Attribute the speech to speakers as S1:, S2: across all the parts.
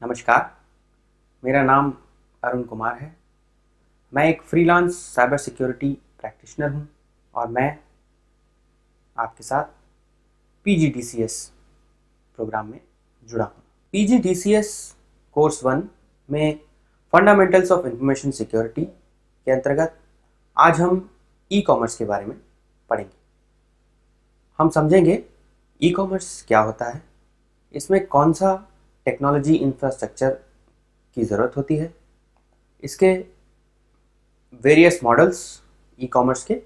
S1: नमस्कार, मेरा नाम अरुण कुमार है। मैं एक फ्रीलांस साइबर सिक्योरिटी प्रैक्टिशनर हूँ और मैं आपके साथ पीजीडीसीएस प्रोग्राम में जुड़ा हूँ। पीजीडीसीएस कोर्स 1 में फंडामेंटल्स ऑफ इंफॉर्मेशन सिक्योरिटी के अंतर्गत आज हम ई कॉमर्स के बारे में पढ़ेंगे। हम समझेंगे ई कॉमर्स क्या होता है, इसमें कौन सा टेक्नोलॉजी इंफ्रास्ट्रक्चर की ज़रूरत होती है, इसके वेरियस मॉडल्स ई कॉमर्स के,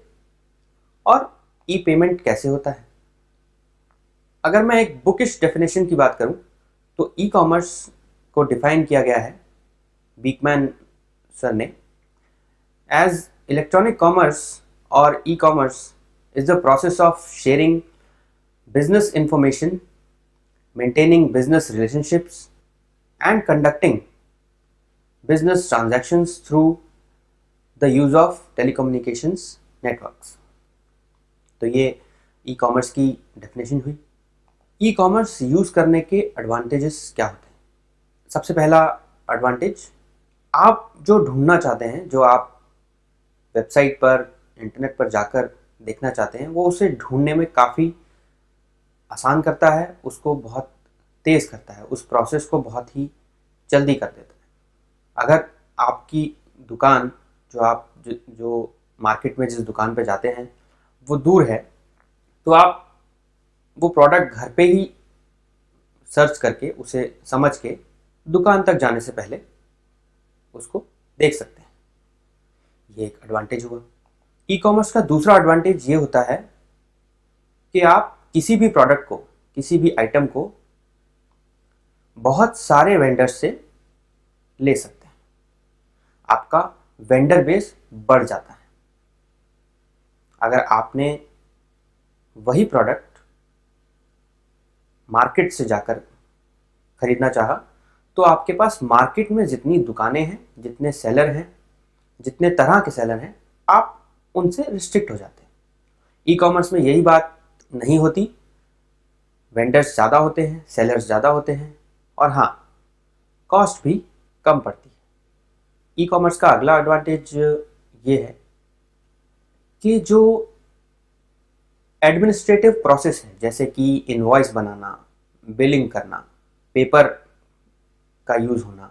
S1: और ई पेमेंट कैसे होता है। अगर मैं एक बुकिश डेफिनेशन की बात करूं तो ई कॉमर्स को डिफाइन किया गया है बीकमैन सर ने एज इलेक्ट्रॉनिक कॉमर्स और e commerce is the process of sharing business information, maintaining business relationships and conducting business transactions through the use of telecommunications networks। तो ये ई कॉमर्स की definition हुई। ई कॉमर्स यूज़ करने के advantages क्या होते हैं? सबसे पहला एडवांटेज, आप जो ढूंढना चाहते हैं, जो आप वेबसाइट पर इंटरनेट पर जाकर देखना चाहते हैं, वो उसे ढूंढने में काफ़ी आसान करता है, उसको बहुत तेज़ करता है, उस प्रोसेस को बहुत ही जल्दी कर देता है। अगर आपकी दुकान जो मार्केट में जिस दुकान पे जाते हैं वो दूर है, तो आप वो प्रोडक्ट घर पे ही सर्च करके उसे समझ के दुकान तक जाने से पहले उसको देख सकते हैं। ये एक एडवांटेज हुआ। ई कॉमर्स का दूसरा एडवांटेज ये होता है कि आप किसी भी प्रोडक्ट को, किसी भी आइटम को बहुत सारे वेंडर्स से ले सकते हैं। आपका वेंडर बेस बढ़ जाता है। अगर आपने वही प्रोडक्ट मार्केट से जाकर खरीदना चाहा तो आपके पास मार्केट में जितनी दुकानें हैं, जितने सेलर हैं, जितने तरह के सेलर हैं, आप उनसे रिस्ट्रिक्ट हो जाते हैं। ई कॉमर्स में यही बात नहीं होती। वेंडर्स ज़्यादा होते हैं, सेलर्स ज़्यादा होते हैं, और हाँ, कॉस्ट भी कम पड़ती है। ई कॉमर्स का अगला एडवांटेज ये है कि जो एडमिनिस्ट्रेटिव प्रोसेस है, जैसे कि इनवॉइस बनाना, बिलिंग करना, पेपर का यूज़ होना,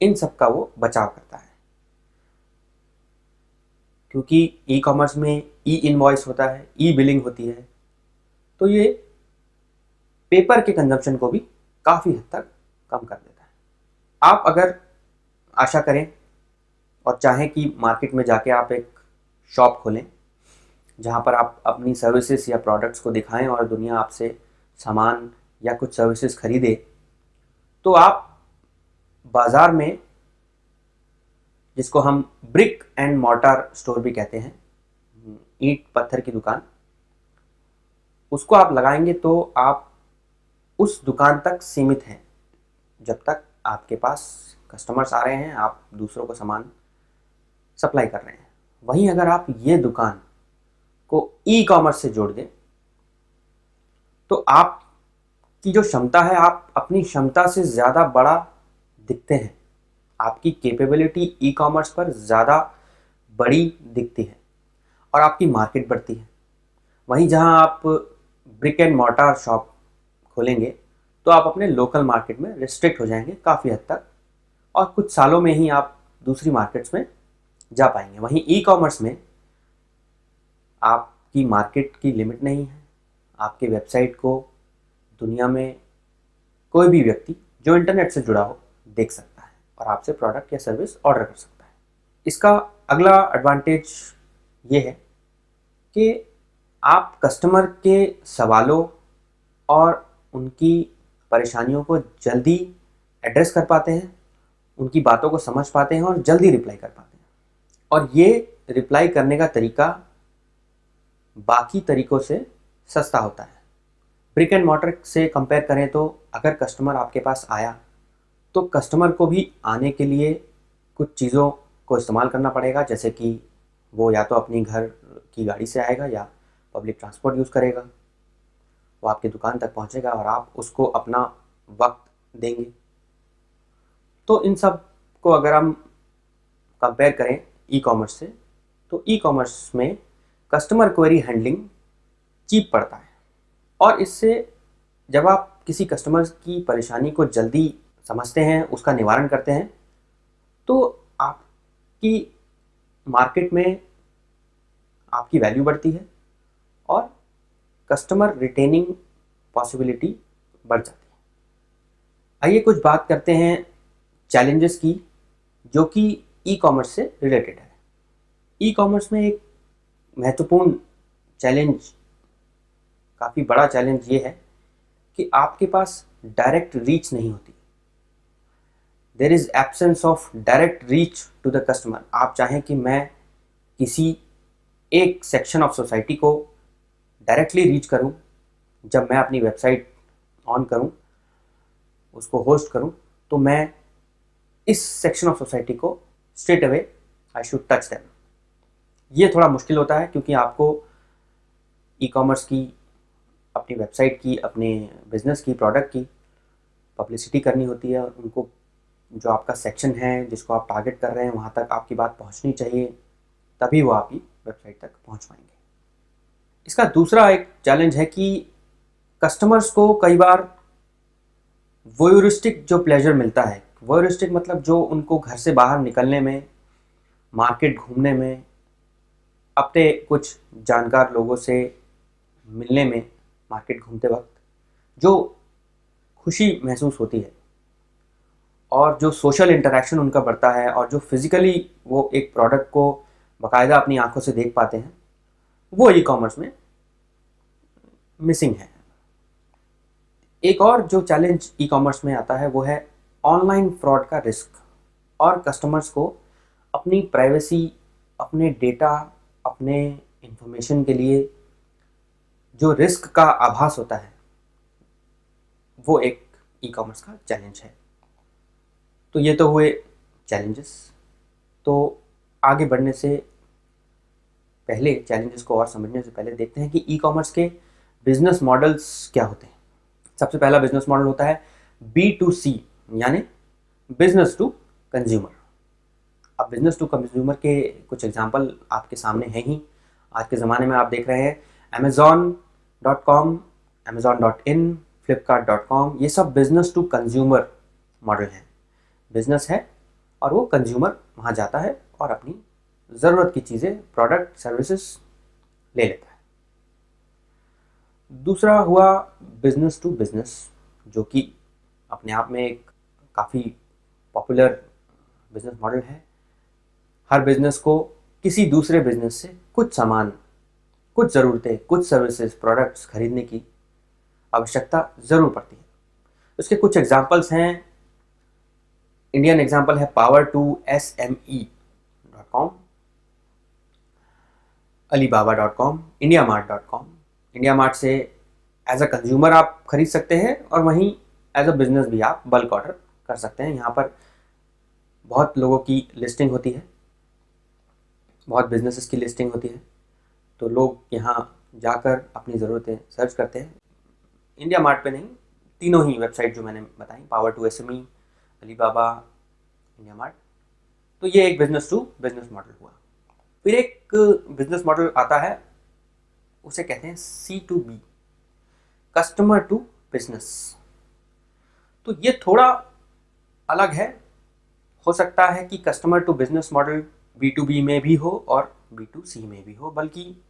S1: इन सब का वो बचाव करता है। क्योंकि ई कॉमर्स में ई इनवॉइस होता है, ई बिलिंग होती है, तो ये पेपर के कंजप्शन को भी काफ़ी हद तक कम कर देता है। आप अगर आशा करें और चाहें कि मार्केट में जाके आप एक शॉप खोलें जहां पर आप अपनी सर्विसेज या प्रोडक्ट्स को दिखाएं और दुनिया आपसे सामान या कुछ सर्विसेज खरीदे, तो आप बाज़ार में, जिसको हम ब्रिक एंड मॉर्टार स्टोर भी कहते हैं, ईंट पत्थर की दुकान, उसको आप लगाएंगे तो आप उस दुकान तक सीमित हैं जब तक आपके पास कस्टमर्स आ रहे हैं, आप दूसरों को सामान सप्लाई कर रहे हैं। वहीं अगर आप ये दुकान को ई कॉमर्स से जोड़ दें तो आपकी जो क्षमता है, आप अपनी क्षमता से ज़्यादा बड़ा दिखते हैं। आपकी कैपेबिलिटी ई कॉमर्स पर ज़्यादा बड़ी दिखती है और आपकी मार्केट बढ़ती है। वहीं जहां आप ब्रिक एंड मॉर्टार शॉप खोलेंगे तो आप अपने लोकल मार्केट में रिस्ट्रिक्ट हो जाएंगे काफ़ी हद तक, और कुछ सालों में ही आप दूसरी मार्केट्स में जा पाएंगे। वहीं ई कॉमर्स में आपकी मार्केट की लिमिट नहीं है। आपके वेबसाइट को दुनिया में कोई भी व्यक्ति जो इंटरनेट से जुड़ा हो देख सकता है और आपसे प्रोडक्ट या सर्विस ऑर्डर कर सकता है। इसका अगला एडवांटेज ये है कि आप कस्टमर के सवालों और उनकी परेशानियों को जल्दी एड्रेस कर पाते हैं, उनकी बातों को समझ पाते हैं और जल्दी रिप्लाई कर पाते हैं। और ये रिप्लाई करने का तरीका बाकी तरीकों से सस्ता होता है। ब्रिक एंड मॉर्टर से कंपेयर करें तो अगर कस्टमर आपके पास आया तो कस्टमर को भी आने के लिए कुछ चीज़ों को इस्तेमाल करना पड़ेगा, जैसे कि वो या तो अपनी घर की गाड़ी से आएगा या पब्लिक ट्रांसपोर्ट यूज़ करेगा। वो आपकी दुकान तक पहुंचेगा और आप उसको अपना वक्त देंगे। तो इन सब को अगर हम कंपेयर करें ई कॉमर्स से, तो ई कॉमर्स में कस्टमर क्वेरी हैंडलिंग चीप पड़ता है, और इससे जब आप किसी कस्टमर की परेशानी को जल्दी समझते हैं, उसका निवारण करते हैं, तो आपकी मार्केट में आपकी वैल्यू बढ़ती है और कस्टमर रिटेनिंग पॉसिबिलिटी बढ़ जाती है। आइए कुछ बात करते हैं चैलेंजेस की, जो कि ई कॉमर्स से रिलेटेड है। ई कॉमर्स में एक महत्वपूर्ण चैलेंज, काफ़ी बड़ा चैलेंज ये है कि आपके पास डायरेक्ट रीच नहीं होती। There is absence of direct reach to the customer. आप चाहें कि मैं किसी एक सेक्शन ऑफ सोसाइटी को डायरेक्टली रीच करूं, जब मैं अपनी वेबसाइट ऑन करूं, उसको होस्ट करूं, तो मैं इस सेक्शन ऑफ सोसाइटी को straight away I should touch them. ये थोड़ा मुश्किल होता है, क्योंकि आपको ई कॉमर्स की, अपनी वेबसाइट की, अपने बिजनेस की, प्रोडक्ट की पब्लिसिटी करनी होती है। उनको जो आपका सेक्शन है, जिसको आप टारगेट कर रहे हैं, वहाँ तक आपकी बात पहुँचनी चाहिए, तभी वो आपकी वेबसाइट तक पहुँच पाएंगे। इसका दूसरा एक चैलेंज है कि कस्टमर्स को कई बार वोयूरिस्टिक जो प्लेजर मिलता है, वोयूरिस्टिक मतलब जो उनको घर से बाहर निकलने में, मार्केट घूमने में, अपने कुछ जानकार लोगों से मिलने में, मार्केट घूमते वक्त जो खुशी महसूस होती है और जो सोशल इंटरेक्शन उनका बढ़ता है, और जो फिजिकली वो एक प्रोडक्ट को बाकायदा अपनी आंखों से देख पाते हैं, वो ई कॉमर्स में मिसिंग है। एक और जो चैलेंज ई कॉमर्स में आता है वो है ऑनलाइन फ्रॉड का रिस्क, और कस्टमर्स को अपनी प्राइवेसी, अपने डेटा, अपने इंफॉर्मेशन के लिए जो रिस्क का आभास होता है, वो एक ई कॉमर्स का चैलेंज है। तो ये तो हुए चैलेंजेस। तो आगे बढ़ने से पहले, चैलेंजेस को और समझने से पहले, देखते हैं कि ई कॉमर्स के बिजनेस मॉडल्स क्या होते हैं। सबसे पहला बिजनेस मॉडल होता है B2C, यानी बिजनेस टू कंज्यूमर। अब बिजनेस टू कंज्यूमर के कुछ एग्जांपल आपके सामने हैं ही। आज के ज़माने में आप देख रहे हैं Amazon.com, Amazon.in, Flipkart.com, ये सब बिजनेस टू कंज्यूमर मॉडल हैं। बिजनेस है और वो कंज्यूमर वहाँ जाता है और अपनी ज़रूरत की चीज़ें, प्रोडक्ट, सर्विसेज ले लेता है। दूसरा हुआ बिजनेस टू बिजनेस, जो कि अपने आप में एक काफ़ी पॉपुलर बिजनेस मॉडल है। हर बिजनेस को किसी दूसरे बिजनेस से कुछ सामान, कुछ ज़रूरतें, कुछ सर्विसेज, प्रोडक्ट्स खरीदने की आवश्यकता ज़रूर पड़ती है। उसके कुछ एग्जांपल्स हैं। इंडियन एग्जांपल है power2sme.com, alibaba.com, indiamart.com। India mart से एज अ कंज्यूमर आप खरीद सकते हैं, और वहीं एज अ बिजनेस भी आप बल्क ऑर्डर कर सकते हैं। यहाँ पर बहुत लोगों की लिस्टिंग होती है, बहुत बिजनेसेस की लिस्टिंग होती है, तो लोग यहाँ जाकर अपनी ज़रूरतें सर्च करते हैं। इंडिया मार्ट पे नहीं, तीनों ही वेबसाइट जो मैंने बताई, power2sme, अलीबाबा, इंडिया मार्ट। तो ये एक बिजनेस टू बिजनेस मॉडल हुआ। फिर एक बिजनेस मॉडल आता है, उसे कहते हैं C2B, कस्टमर टू बिजनेस। तो ये थोड़ा अलग है। हो सकता है कि customer to business model B2B में भी हो और B2C में भी हो, बल्कि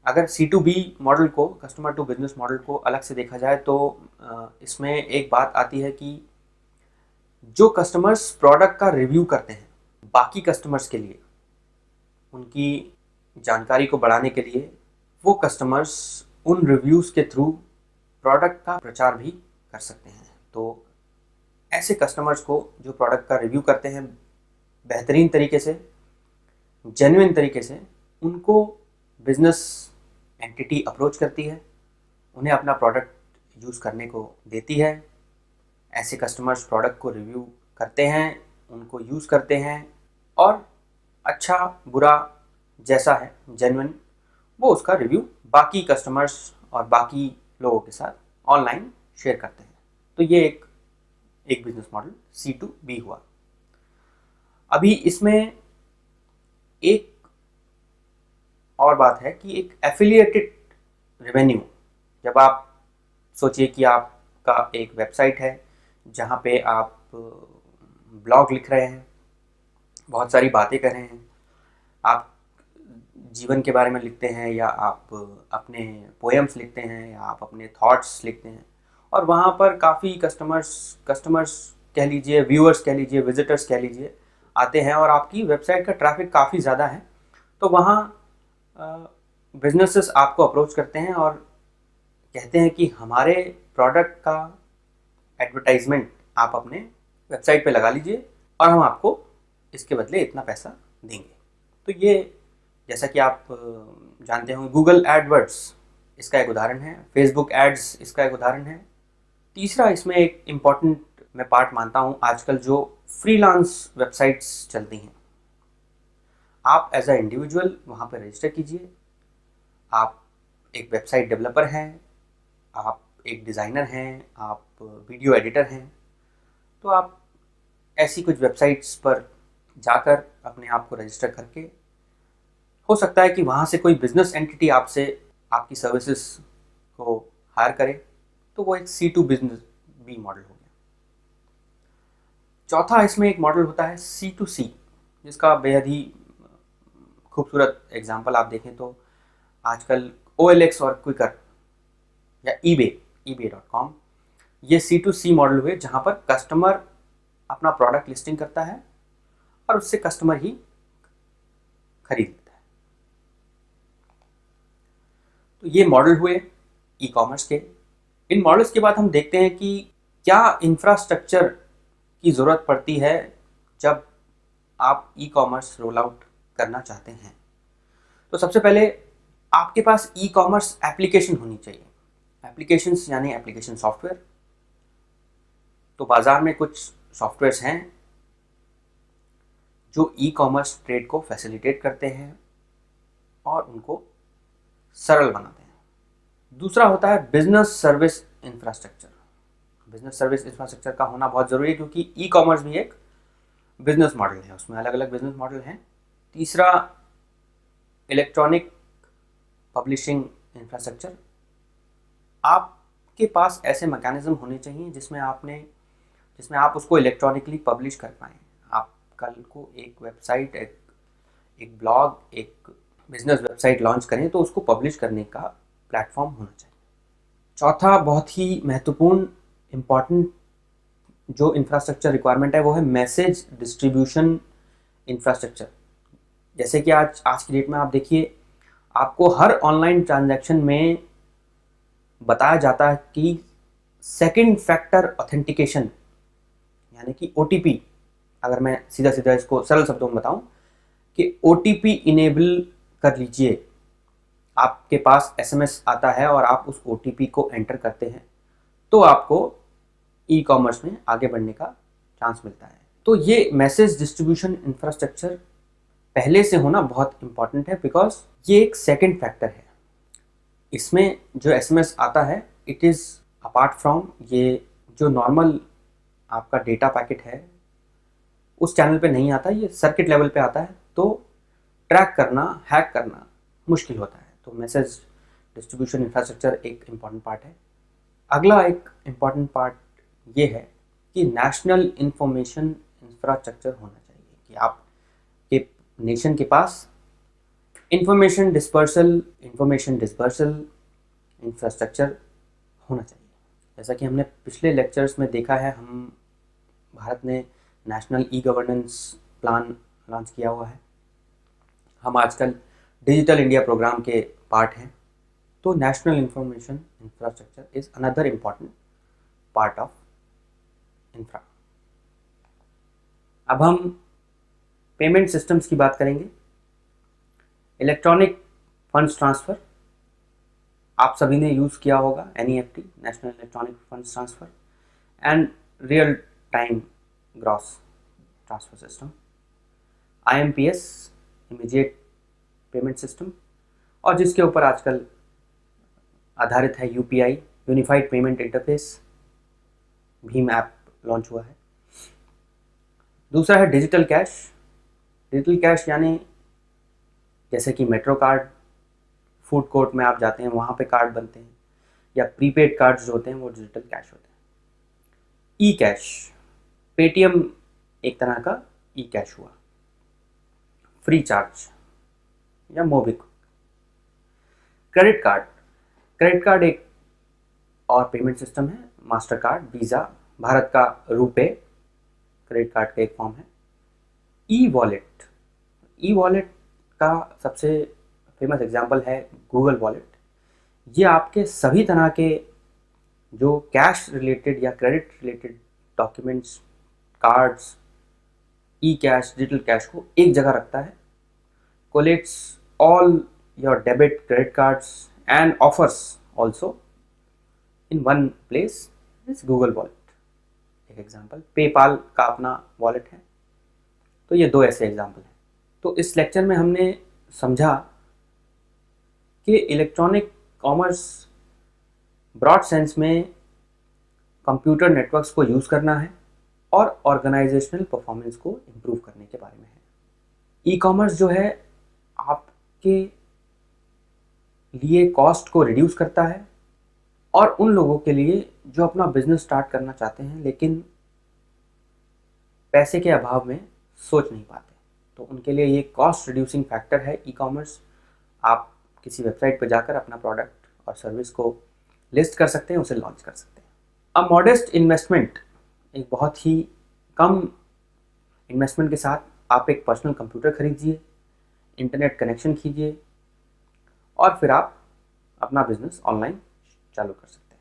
S1: अगर C2B मॉडल को, कस्टमर टू बिजनेस मॉडल को अलग से देखा जाए, तो इसमें एक बात आती है कि जो कस्टमर्स प्रोडक्ट का रिव्यू करते हैं बाकी कस्टमर्स के लिए, उनकी जानकारी को बढ़ाने के लिए, वो कस्टमर्स उन रिव्यूज़ के थ्रू प्रोडक्ट का प्रचार भी कर सकते हैं। तो ऐसे कस्टमर्स को जो प्रोडक्ट का रिव्यू करते हैं बेहतरीन तरीके से, जेन्युइन तरीके से, उनको बिजनेस एंटिटी अप्रोच करती है, उन्हें अपना प्रोडक्ट यूज़ करने को देती है। ऐसे कस्टमर्स प्रोडक्ट को रिव्यू करते हैं, उनको यूज़ करते हैं, और अच्छा बुरा जैसा है जेन्युइन, वो उसका रिव्यू बाकी कस्टमर्स और बाकी लोगों के साथ ऑनलाइन शेयर करते हैं। तो ये एक एक बिजनेस मॉडल C2B हुआ। अभी इसमें एक और बात है कि एक एफिलिएटेड रेवेन्यू, जब आप सोचिए कि आपका एक वेबसाइट है जहाँ पे आप ब्लॉग लिख रहे हैं, बहुत सारी बातें कर रहे हैं, आप जीवन के बारे में लिखते हैं या आप अपने पोएम्स लिखते हैं या आप अपने थॉट्स लिखते हैं, और वहाँ पर काफ़ी कस्टमर्स कह लीजिए, व्यूअर्स कह लीजिए, विजिटर्स कह लीजिए, आते हैं और आपकी वेबसाइट का ट्रैफिक काफ़ी ज़्यादा है, तो वहाँ बिजनेसेस आपको अप्रोच करते हैं और कहते हैं कि हमारे प्रोडक्ट का एडवर्टाइजमेंट आप अपने वेबसाइट पे लगा लीजिए और हम आपको इसके बदले इतना पैसा देंगे। तो ये, जैसा कि आप जानते होंगे, गूगल एडवर्ड्स इसका एक उदाहरण है, फेसबुक एड्स इसका एक उदाहरण है। तीसरा इसमें एक इम्पॉर्टेंट मैं पार्ट मानता हूँ, आजकल जो फ्रीलांस वेबसाइट्स चलती हैं, आप एज अ इंडिविजुअल वहाँ पर रजिस्टर कीजिए। आप एक वेबसाइट डेवलपर हैं, आप एक डिज़ाइनर हैं, आप वीडियो एडिटर हैं, तो आप ऐसी कुछ वेबसाइट्स पर जाकर अपने आप को रजिस्टर करके, हो सकता है कि वहाँ से कोई बिजनेस एंटिटी आपसे आपकी सर्विसेज को हायर करे, तो वो एक C2 बिजनेस बी मॉडल हो गया। चौथा इसमें एक मॉडल होता है C2C, जिसका बेहद ही खूबसूरत एग्जांपल आप देखें तो आजकल OLX और क्विकर या eBay.com, ये C2C मॉडल हुए, जहाँ पर कस्टमर अपना प्रोडक्ट लिस्टिंग करता है और उससे कस्टमर ही खरीद लेता है। तो ये मॉडल हुए ई कॉमर्स के। इन मॉडल्स के बाद हम देखते हैं कि क्या इंफ्रास्ट्रक्चर की ज़रूरत पड़ती है जब आप ई कॉमर्स रोल आउट करना चाहते हैं। तो सबसे पहले आपके पास ई कॉमर्स एप्लीकेशन होनी चाहिए। एप्लीकेशंस यानी एप्लीकेशन सॉफ्टवेयर। तो बाज़ार में कुछ सॉफ्टवेयर्स हैं जो ई कॉमर्स ट्रेड को फैसिलिटेट करते हैं और उनको सरल बनाते हैं। दूसरा होता है business service infrastructure. Business service infrastructure का होना बहुत ज़रूरी है, क्योंकि ई कॉमर्स भी एक बिजनेस मॉडल है, उसमें अलग अलग बिजनेस मॉडल हैं। तीसरा इलेक्ट्रॉनिक पब्लिशिंग इंफ्रास्ट्रक्चर। आपके पास ऐसे मैकेनिज्म होने चाहिए जिसमें आप उसको इलेक्ट्रॉनिकली पब्लिश कर पाएँ। आप कल को एक वेबसाइट, एक ब्लॉग, एक बिजनेस वेबसाइट लॉन्च करें तो उसको पब्लिश करने का प्लेटफॉर्म होना चाहिए। चौथा बहुत ही महत्वपूर्ण इम्पॉर्टेंट जो इंफ्रास्ट्रक्चर रिक्वायरमेंट है वो है मैसेज डिस्ट्रीब्यूशन इंफ्रास्ट्रक्चर। जैसे कि आज की डेट में आप देखिए, आपको हर ऑनलाइन ट्रांजैक्शन में बताया जाता है कि सेकंड फैक्टर ऑथेंटिकेशन यानी कि OTP, अगर मैं सीधा इसको सरल शब्दों में बताऊं कि OTP इनेबल कर लीजिए। आपके पास SMS आता है और आप उस OTP को एंटर करते हैं तो आपको ई कॉमर्स में आगे बढ़ने का चांस मिलता है। तो ये मैसेज डिस्ट्रीब्यूशन इंफ्रास्ट्रक्चर पहले से होना बहुत इंपॉर्टेंट है, बिकॉज ये एक सेकंड फैक्टर है। इसमें जो SMS आता है, इट इज़ अपार्ट फ्रॉम ये जो नॉर्मल आपका डेटा पैकेट है उस चैनल पे नहीं आता, ये सर्किट लेवल पे आता है, तो ट्रैक करना, हैक करना मुश्किल होता है। तो मैसेज डिस्ट्रीब्यूशन इंफ्रास्ट्रक्चर एक इम्पॉर्टेंट पार्ट है। अगला एक इम्पॉर्टेंट पार्ट ये है कि नेशनल इंफॉर्मेशन इंफ्रास्ट्रक्चर होना चाहिए, कि आपके नेशन के पास इंफॉर्मेशन डिस्पर्सल इंफ्रास्ट्रक्चर होना चाहिए। जैसा कि हमने पिछले लेक्चर्स में देखा है, भारत ने national e governance plan launch किया हुआ है। हम आजकल डिजिटल इंडिया प्रोग्राम के पार्ट हैं। तो national information infrastructure is another important part of infra. अब हम पेमेंट सिस्टम्स की बात करेंगे। इलेक्ट्रॉनिक फंड्स ट्रांसफ़र आप सभी ने यूज़ किया होगा, NEFT, national electronic funds transfer, and real time gross transfer system, IMPS, immediate payment system, और जिसके ऊपर आजकल आधारित है UPI, unified payment interface, Bhim app launch हुआ है। दूसरा है डिजिटल कैश। डिजिटल कैश यानी जैसे कि मेट्रो कार्ड, फूड कोर्ट में आप जाते हैं वहाँ पे कार्ड बनते हैं, या प्रीपेड कार्ड्स जो होते हैं वो डिजिटल कैश होते हैं। ई कैश, पेटीएम एक तरह का ई कैश हुआ। फ्री चार्ज या MobiKwik. Credit card, credit card एक और पेमेंट सिस्टम है। मास्टर कार्ड, वीज़ा, भारत का रुपे क्रेडिट कार्ड का एक फॉर्म है। ई वॉलेट, ई वॉलेट का सबसे फेमस एग्जांपल है गूगल वॉलेट। ये आपके सभी तरह के जो कैश रिलेटेड या credit related documents, cards, e cash, digital cash को एक जगह रखता है। Collects all your debit, credit cards and offers also in one place is Google wallet. एक एग्जांपल, पेपाल का अपना वॉलेट है। तो ये दो ऐसे एग्जांपल हैं। तो इस लेक्चर में हमने समझा कि इलेक्ट्रॉनिक कॉमर्स ब्रॉड सेंस में कंप्यूटर नेटवर्क्स को यूज़ करना है और ऑर्गेनाइजेशनल परफॉर्मेंस को इम्प्रूव करने के बारे में है। ई कॉमर्स जो है आपके लिए कॉस्ट को रिड्यूस करता है, और उन लोगों के लिए जो अपना बिजनेस स्टार्ट करना चाहते हैं लेकिन पैसे के अभाव में सोच नहीं पाते, तो उनके लिए ये कॉस्ट रिड्यूसिंग फैक्टर है ई कॉमर्स। आप किसी वेबसाइट पर जाकर अपना प्रोडक्ट और सर्विस को लिस्ट कर सकते हैं, उसे लॉन्च कर सकते हैं। अ मॉडेस्ट इन्वेस्टमेंट, एक बहुत ही कम इन्वेस्टमेंट के साथ आप एक पर्सनल कंप्यूटर खरीदिए, इंटरनेट कनेक्शन कीजिए और फिर आप अपना बिजनेस ऑनलाइन चालू कर सकते हैं।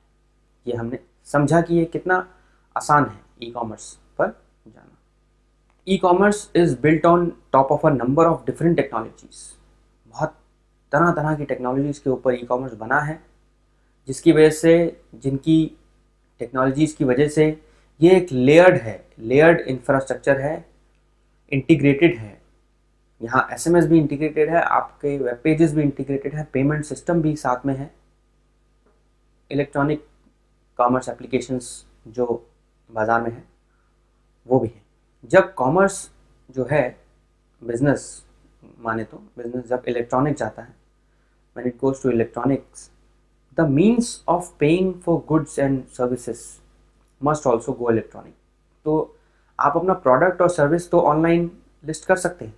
S1: ये हमने समझा कि ये कितना आसान है ई कॉमर्स पर जाना। E commerce is built on top of a number of different technologies. बहुत तरह तरह की टेक्नोलॉजीज़ के ऊपर ई कॉमर्स बना है, जिसकी वजह से, जिनकी टेक्नोलॉजीज़ की वजह से ये एक लेयर्ड है, लेयर्ड इंफ्रास्ट्रक्चर है, इंटीग्रेटेड है। यहाँ SMS भी इंटीग्रेटेड है, आपके वेब पेजेस भी इंटीग्रेटेड है, पेमेंट सिस्टम भी साथ में है, इलेक्ट्रॉनिक कॉमर्स एप्लीकेशंस जो बाज़ार में है वो भी है। जब कॉमर्स जो है, बिजनेस माने तो बिजनेस जब इलेक्ट्रॉनिक जाता है, when it goes to electronics, the means of paying for goods and services must also go electronic. तो आप अपना प्रोडक्ट और सर्विस तो ऑनलाइन लिस्ट कर सकते हैं,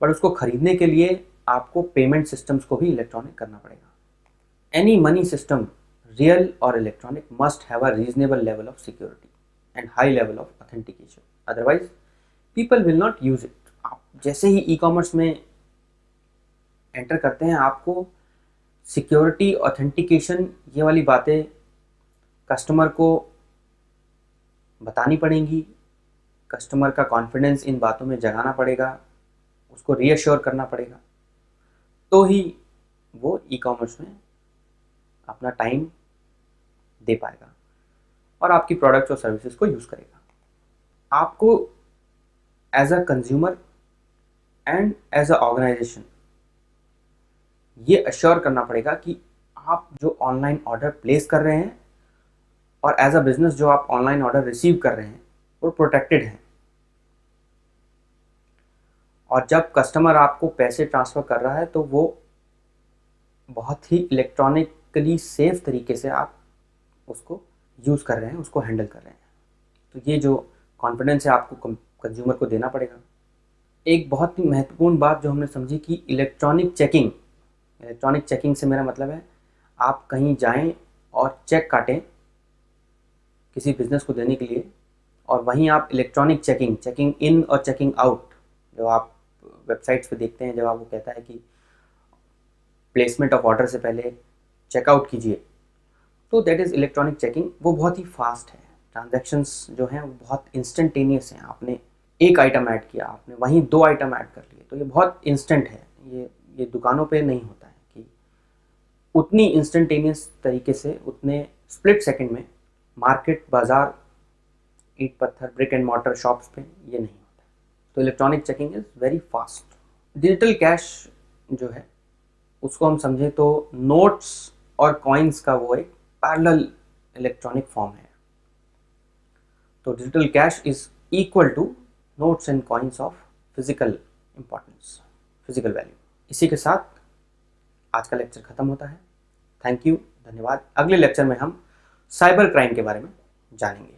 S1: बट उसको खरीदने के लिए आपको पेमेंट सिस्टम्स को भी इलेक्ट्रॉनिक करना पड़ेगा। एनी मनी सिस्टम, रियल और electronic, must have a reasonable level of security and high level of authentication, otherwise people will not use it. आप जैसे ही ई कॉमर्स में एंटर करते हैं, आपको सिक्योरिटी, ऑथेंटिकेशन, ये वाली बातें कस्टमर को बतानी पड़ेंगी, कस्टमर का कॉन्फिडेंस इन बातों में जगाना पड़ेगा, उसको रीअश्योर करना पड़ेगा, तो ही वो ई कॉमर्स में अपना टाइम दे पाएगा और आपकी प्रोडक्ट्स और सर्विसेज को यूज़ करेगा। आपको as a consumer and as a organization ये अश्योर करना पड़ेगा कि आप जो ऑनलाइन ऑर्डर प्लेस कर रहे हैं और एज अ बिजनेस जो आप ऑनलाइन ऑर्डर रिसीव कर रहे हैं वो प्रोटेक्टेड है। और जब कस्टमर आपको पैसे ट्रांसफ़र कर रहा है तो वो बहुत ही इलेक्ट्रॉनिकली सेफ तरीके से आप उसको यूज़ कर रहे हैं, उसको हैंडल कर रहे हैं। तो ये जो कॉन्फिडेंस है आपको कंज्यूमर को देना पड़ेगा। एक बहुत ही महत्वपूर्ण बात जो हमने समझी कि इलेक्ट्रॉनिक चेकिंग से मेरा मतलब है आप कहीं जाएं और चेक काटें किसी बिज़नेस को देने के लिए, और वहीं आप इलेक्ट्रॉनिक चेकिंग इन और चेकिंग आउट, जो आप वेबसाइट्स पे देखते हैं, जब आप वो कहता है कि प्लेसमेंट ऑफ ऑर्डर से पहले चेकआउट कीजिए, तो दैट इज़ इलेक्ट्रॉनिक चेकिंग। वो बहुत ही फास्ट है, ट्रांजैक्शंस जो हैं वो बहुत इंस्टेंटेनियस हैं। आपने एक आइटम ऐड किया, आपने वहीं 2 आइटम ऐड कर लिए, तो ये बहुत इंस्टेंट है। ये दुकानों पे नहीं होता है कि उतनी इंस्टेंटेनियस तरीके से, उतने स्प्लिट सेकंड में मार्केट, बाज़ार, ईंट पत्थर, ब्रिक एंड मॉर्टर शॉप्स पे ये नहीं होता। तो electronic checking is very fast. Digital cash जो है उसको हम समझें तो नोट्स और कॉइन्स का वो एक पैरेलल इलेक्ट्रॉनिक फॉर्म है। तो digital cash is equal to notes and coins of physical importance, physical value. इसी के साथ आज का लेक्चर खत्म होता है। थैंक यू, धन्यवाद। अगले लेक्चर में हम साइबर क्राइम के बारे में जानेंगे।